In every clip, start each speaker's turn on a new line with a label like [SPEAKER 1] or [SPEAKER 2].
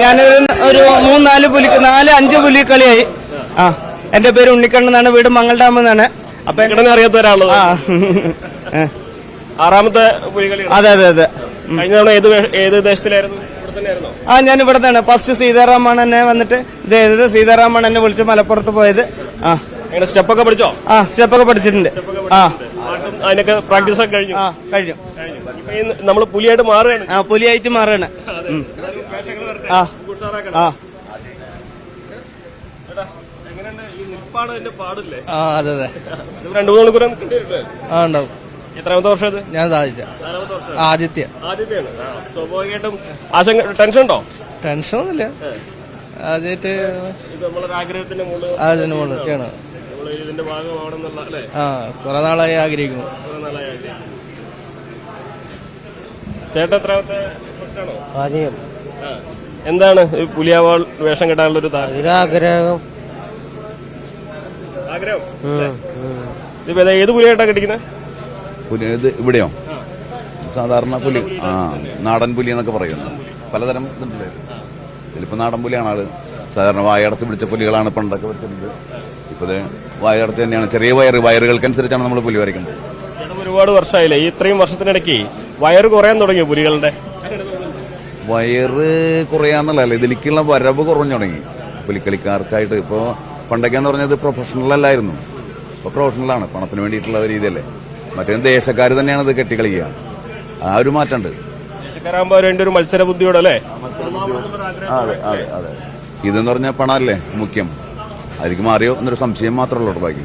[SPEAKER 1] ഞാനൊരു 4-5 പുലിക്കളിയായി. ആ, എന്റെ പേര് ഉണ്ണിക്കണ്ണെന്നാണ്, വീട് മംഗൾഡാം എന്നാണ്.
[SPEAKER 2] അപ്പൊ അറിയാത്ത ഒരാളോ? ആറാമത്തെ പുലികളി.
[SPEAKER 1] അതെ അതെ അതെ.
[SPEAKER 2] കഴിഞ്ഞ തവണ ഏത് ദേശത്തിലായിരുന്നു?
[SPEAKER 1] ആ, ഞാൻ ഇവിടെ തന്നെ. ഫസ്റ്റ് സീതാറാമാണ് എന്നെ വന്നിട്ട് സീതാറാമാണ് എന്നെ വിളിച്ച് മലപ്പുറത്ത് പോയത്. ആ,
[SPEAKER 2] സ്റ്റെപ്പൊക്കെ പഠിച്ചോ? ആ,
[SPEAKER 1] സ്റ്റെപ്പൊക്കെ പഠിച്ചിട്ടുണ്ട്. ആ,
[SPEAKER 2] അതിനൊക്കെ പ്രാക്ടീസ് ഒക്കെ കഴിഞ്ഞു.
[SPEAKER 1] കഴിഞ്ഞു.
[SPEAKER 2] നമ്മള് പുലിയായിട്ട് മാറുകയാണ്.
[SPEAKER 1] ആ, പുലിയായിട്ട് മാറുകയാണ്. ആ ആ
[SPEAKER 3] അതെ അതെ.
[SPEAKER 2] 2-3 മണിക്കൂർ
[SPEAKER 3] ഉണ്ടാവും.
[SPEAKER 2] എത്രാമത്തെ വർഷം?
[SPEAKER 3] ഞാൻ ആദിത്യ.
[SPEAKER 2] ആദ്യത്തെയാണ്. സ്വാഭാവികമായിട്ടും ടെൻഷൻ ഉണ്ടോ?
[SPEAKER 3] ടെൻഷനൊന്നുമില്ല. ആദ്യമായിട്ട്
[SPEAKER 2] ആഗ്രഹത്തിന്റെ
[SPEAKER 3] ചെയ്യണം.
[SPEAKER 2] ഇതിന്റെ ഭാഗമാണെന്നുള്ള അല്ലേ?
[SPEAKER 3] കുറെ നാളായി ആഗ്രഹിക്കുന്നു.
[SPEAKER 2] ചേട്ടൻ എത്രാമത്തെ ഫസ്റ്റാണോ? എന്താണ് പുലിയാവാൾ വേഷം കെട്ടാനുള്ള ഒരു
[SPEAKER 1] ആഗ്രഹം?
[SPEAKER 2] ഇതിപ്പോ ഏത് പുലിയായിട്ടാ കെട്ടിക്കുന്നത്?
[SPEAKER 4] ഇവിടെയോ? സാധാരണ പുലി, നാടൻ പുലി എന്നൊക്കെ പറയുന്നു. പലതരം ഇതുണ്ടല്ലേ. ഇതിലിപ്പോ നാടൻ പുലിയാണ് ആള്. സാധാരണ വായടത്ത് പിടിച്ച പുലികളാണ് പണ്ടൊക്കെ വെച്ചിട്ടുണ്ട്. ഇപ്പൊ വായടത്ത് തന്നെയാണ്. ചെറിയ വയറുകൾക്കനുസരിച്ചാണ് നമ്മൾ പുലി വരയ്ക്കുന്നത്.
[SPEAKER 2] ഒരുപാട് വർഷമായില്ലേ? ഇത്രയും വർഷത്തിനിടയ്ക്ക് വയറ് കുറയാൻ തുടങ്ങി പുലികളുടെ.
[SPEAKER 4] വയറ് കുറയാന്നല്ല, ഇതിലേക്കുള്ള വരവ് കുറഞ്ഞു തുടങ്ങി പുലിക്കളിക്കാർക്കായിട്ട്. ഇപ്പോ പണ്ടൊക്കെയെന്ന് പറഞ്ഞത് പ്രൊഫഷണൽ അല്ലായിരുന്നു. ഇപ്പൊ പ്രൊഫഷണലാണ്, പണത്തിന് വേണ്ടിയിട്ടുള്ള രീതിയല്ലേ. മറ്റേ ദേശക്കാർ തന്നെയാണ് ഇത് കെട്ടിക്കളിക്കുക. ആ ഒരു മാറ്റമുണ്ട്.
[SPEAKER 2] ദേശക്കാരാകുമ്പോ അതിന്റെ ഒരു മത്സര ബുദ്ധിയോടെ അല്ലേ?
[SPEAKER 4] അതെ അതെ അതെ. ഇതെന്ന് പറഞ്ഞാൽ പണമല്ലേ മുഖ്യം. അതിലേക്ക് മാറിയോ എന്നൊരു സംശയം മാത്രമേ ഉള്ളൂ. ബാക്കി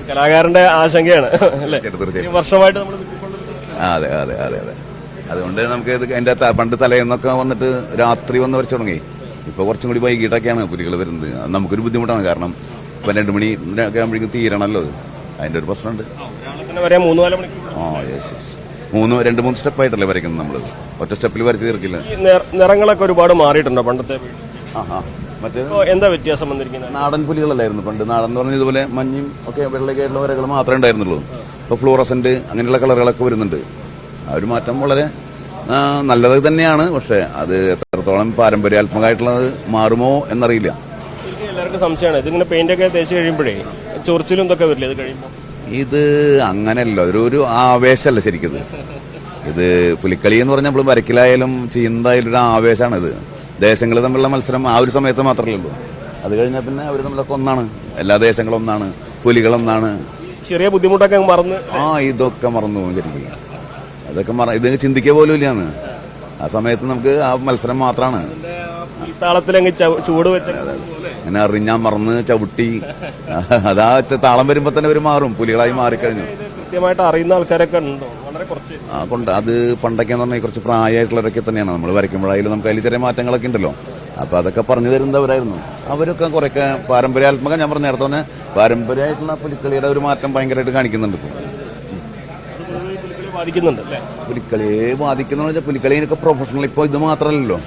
[SPEAKER 2] കലാകാരന്റെ ആശങ്കയാണ് അല്ലേ? വർഷമായിട്ട് നമ്മൾ
[SPEAKER 4] അതെ അതെ അതെ അതെ. അതുകൊണ്ട് നമുക്ക് ഇത് എന്റെ പണ്ട് തലേന്നൊക്കെ വന്നിട്ട് രാത്രി വന്ന് വരച്ചു തുടങ്ങി. ഇപ്പൊ കുറച്ചും കൂടി വൈകിട്ടൊക്കെയാണ് പുലികൾ വരുന്നത്. നമുക്കൊരു ബുദ്ധിമുട്ടാണ്. കാരണം ഇപ്പൊ 2 മണി ഒക്കെ ആകുമ്പോഴേക്കും തീരണല്ലോ. അതിന്റെ ഒരു പ്രശ്നമുണ്ട്. 2-3 സ്റ്റെപ്പായിട്ടല്ലേ വരയ്ക്കുന്നത് നമ്മള്. ഒറ്റ സ്റ്റെപ്പിൽ വരച്ച് തീർക്കില്ല.
[SPEAKER 2] നിറങ്ങളൊക്കെ ഒരുപാട് മാറിയിട്ടുണ്ടോ പണ്ടത്തെ?
[SPEAKER 4] മറ്റേ
[SPEAKER 2] എന്താ വ്യത്യാസം വന്നിരിക്കുന്നത്?
[SPEAKER 4] നാടൻ പുലികളല്ലായിരുന്നു പണ്ട്. നാടൻ എന്ന് പറഞ്ഞാൽ ഇതുപോലെ മഞ്ഞയും ഒക്കെ വെള്ളയൊക്കെയുള്ള വരകൾ മാത്രമേ ഉണ്ടായിരുന്നുള്ളൂ. ഇപ്പൊ ഫ്ലൂറസന്റ് അങ്ങനെയുള്ള കളറുകളൊക്കെ വരുന്നുണ്ട്. ആ ഒരു മാറ്റം വളരെ നല്ലത് തന്നെയാണ്. പക്ഷെ അത് എത്രത്തോളം പാരമ്പര്യാത്മകമായിട്ടുള്ളത് മാറുമോ എന്നറിയില്ല.
[SPEAKER 2] എല്ലാവർക്കും സംശയമാണ്. ഇതിങ്ങനെ പെയിന്റ് ഒക്കെ തേച്ച് കഴിയുമ്പോഴേ ചൊറിച്ചിലും ഇതൊക്കെ വരില്ല ഇത് കഴിയുമ്പോൾ?
[SPEAKER 4] ഇത് അങ്ങനെയല്ല, ഒരു ആവേശമല്ല ശരിക്കും. ഇത് പുലിക്കളി എന്ന് പറഞ്ഞാൽ നമ്മൾ വരക്കിലായാലും ചെയ്യുന്നതായാലും ഒരു ആവേശമാണ്. ഇത് ദേശങ്ങൾ തമ്മിലുള്ള മത്സരം ആ ഒരു സമയത്ത് മാത്രമേ ഉള്ളൂ. അത് കഴിഞ്ഞാൽ പിന്നെ അവർ നമ്മളൊക്കെ ഒന്നാണ്. എല്ലാ ദേശങ്ങളും ഒന്നാണ്, പുലികളൊന്നാണ്.
[SPEAKER 2] ചെറിയ ബുദ്ധിമുട്ടൊക്കെ മറന്ന്
[SPEAKER 4] ഇതൊക്കെ മറന്നു പോകും ശരിക്കും. അതൊക്കെ ഇത് ചിന്തിക്കുക പോലും ഇല്ലാന്ന്. ആ സമയത്ത് നമുക്ക് ആ മത്സരം മാത്രമാണ്.
[SPEAKER 2] ചൂട് വെച്ച
[SPEAKER 4] അങ്ങനെ അറിഞ്ഞാൽ മറന്ന് ചവിട്ടി അതാ താളം വരുമ്പോ തന്നെ ഒരു മാറും, പുലികളായി മാറിക്കഴിഞ്ഞു.
[SPEAKER 2] കൃത്യമായിട്ട് അറിയുന്ന ആൾക്കാരൊക്കെ ഉണ്ടോ? വളരെ കുറച്ച്
[SPEAKER 4] കൊണ്ട് അത് പണ്ടൊക്കെന്ന് പറഞ്ഞാൽ കുറച്ച് പ്രായമായിട്ടുള്ളവരൊക്കെ തന്നെയാണ്. നമ്മൾ വരയ്ക്കുമ്പോഴായാലും നമുക്ക് അതിൽ ചെറിയ മാറ്റങ്ങളൊക്കെ ഉണ്ടല്ലോ. അപ്പൊ അതൊക്കെ പറഞ്ഞു തരുന്നവരായിരുന്നു. അവരൊക്കെ കുറെയൊക്കെ പാരമ്പര്യാത്മക, ഞാൻ പറഞ്ഞ നേരത്തെ തന്നെ പാരമ്പര്യമായിട്ടുള്ള പുലിക്കളിയുടെ ഒരു മാറ്റം ഭയങ്കരമായിട്ട് കാണിക്കുന്നുണ്ട്. ഇപ്പൊ പുലിക്കളിയെ ബാധിക്കുന്ന വെച്ചാൽ പുലിക്കളിയൊക്കെ പ്രൊഫഷണൽ ഇപ്പൊ ഇത് മാത്രമല്ലല്ലോ.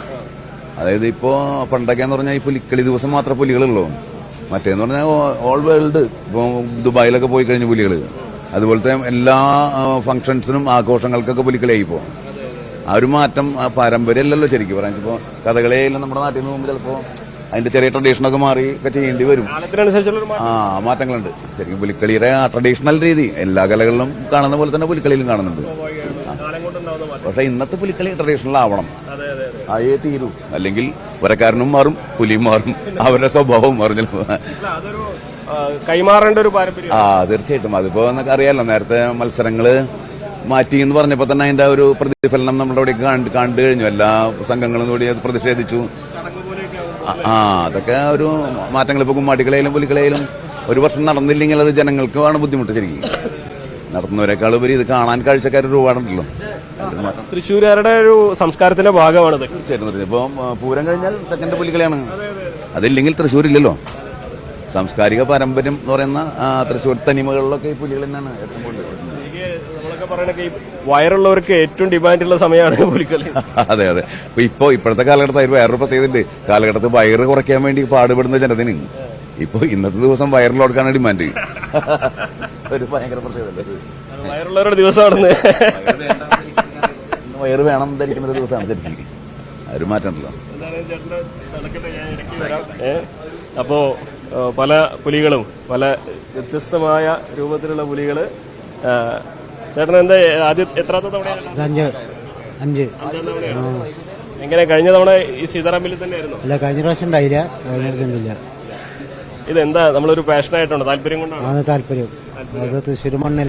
[SPEAKER 4] അതായത് ഇപ്പോ പണ്ടൊക്കെയെന്ന് പറഞ്ഞാൽ ഈ പുലിക്കളി ദിവസം മാത്രമേ പുലികളുള്ളൂ. മറ്റേന്ന് പറഞ്ഞാൽ ഓൾ വേൾഡ്. ഇപ്പൊ ദുബായിലൊക്കെ പോയി കഴിഞ്ഞ പുലികള്, അതുപോലത്തെ എല്ലാ ഫംഗ്ഷൻസിനും ആഘോഷങ്ങൾക്കൊക്കെ പുലിക്കളിയായി. ഇപ്പോ ആ ഒരു മാറ്റം പാരമ്പര്യമല്ലല്ലോ ശരിക്കും പറയാൻ. ഇപ്പോ കഥകളിയെല്ലാം നമ്മുടെ നാട്ടിൽ നിന്ന് പോകുമ്പോൾ ചിലപ്പോ അതിന്റെ ചെറിയ ട്രഡീഷനൊക്കെ മാറി ഒക്കെ ചെയ്യേണ്ടി വരും. മാറ്റങ്ങളുണ്ട് ശരിക്കും. പുലിക്കളിയുടെ ട്രഡീഷണൽ രീതി എല്ലാ കലകളിലും കാണുന്ന പോലെ തന്നെ പുലിക്കളിയിലും കാണുന്നുണ്ട്. പക്ഷെ ഇന്നത്തെ പുലിക്കളി ട്രഡീഷണൽ ആവണം, ആയേ തീരൂ. അല്ലെങ്കിൽ വരക്കാരനും മാറും, പുലിയും മാറും, അവരുടെ സ്വഭാവവും മാറും.
[SPEAKER 2] കൈമാറേണ്ട ഒരു പാരമ്പര്യം.
[SPEAKER 4] തീർച്ചയായിട്ടും. അതിപ്പോ എന്നൊക്കെ അറിയാലോ, നേരത്തെ മത്സരങ്ങള് മാറ്റി എന്ന് പറഞ്ഞപ്പോ തന്നെ അതിന്റെ ഒരു പ്രതിഫലനം നമ്മുടെ അവിടെ കണ്ടു കഴിഞ്ഞു. എല്ലാ സംഘങ്ങളും കൂടി അത് പ്രതിഷേധിച്ചു. അതൊക്കെ ഒരു മാറ്റങ്ങൾ. ഇപ്പൊ കുമ്മാട്ടിക്കളയിലും പുലിക്കളയിലും ഒരു വർഷം നടന്നില്ലെങ്കിൽ അത് ജനങ്ങൾക്കാണ് ബുദ്ധിമുട്ട് ശരിക്കും. നടത്തുന്നവരെക്കാൾ ഉപരി ഇത് കാണാൻ കാഴ്ചക്കാർ ഒരുപാടുണ്ടല്ലോ.
[SPEAKER 2] തൃശ്ശൂരുകാരുടെ ഒരു സംസ്കാരത്തിന്റെ ഭാഗമാണത്.
[SPEAKER 4] ഇപ്പൊ പൂരം കഴിഞ്ഞാൽ സെക്കൻഡ് പുലിക്കളിയാണ്. അതില്ലെങ്കിൽ തൃശ്ശൂർ ഇല്ലല്ലോ. സാംസ്കാരിക പാരമ്പര്യം എന്ന് പറയുന്ന തൃശ്ശൂർ തനിമകളിലൊക്കെ ഈ പുലികൾ തന്നെയാണ് ഏറ്റവും കൂടുതൽ.
[SPEAKER 2] വയറുള്ളവർക്ക് ഏറ്റവും ഡിമാൻഡുള്ള സമയമാണ് പുലിക്കളി.
[SPEAKER 4] അതെ അതെ. ഇപ്പോഴത്തെ കാലഘട്ടത്തിൽ വേറൊരു പ്രത്യേകതയുണ്ട്. കാലഘട്ടത്തിൽ വയറ് കുറയ്ക്കാൻ വേണ്ടി പാടുപെടുന്ന ജനത്തിന് ഇപ്പൊ ഇന്നത്തെ ദിവസം വയറിലോടുക്കാണ് ഡിമാൻഡ്. ഒരു ഭയങ്കര പ്രത്യേകത.
[SPEAKER 2] വയറുള്ളവരുടെ ദിവസമാണെന്ന്.
[SPEAKER 4] വയറ് വേണം ധരിക്കുന്ന ഒരു ദിവസമാണ് ശരിക്കും. ഒരു മാറ്റമുണ്ടല്ലോ.
[SPEAKER 2] അപ്പോ പല പുലികളും പല വ്യത്യസ്തമായ രൂപത്തിലുള്ള പുലികള്. ചേട്ടൻ എന്താ ആദ്യം എത്രാത്ത തവണയാണ്?
[SPEAKER 5] 5
[SPEAKER 2] എങ്ങനെ കഴിഞ്ഞ തവണ ഈ സീതാറാമിൽ തന്നെയായിരുന്നു?
[SPEAKER 5] അല്ല, കഴിഞ്ഞ പ്രാവശ്യം ഉണ്ടായില്ല.
[SPEAKER 2] ഇതെന്താ നമ്മളൊരു പാഷനായിട്ടാണോ, താല്പര്യം കൊണ്ടാണോ?
[SPEAKER 5] താല്പര്യം. അത് തൃശ്ശൂർ മണ്ണിൽ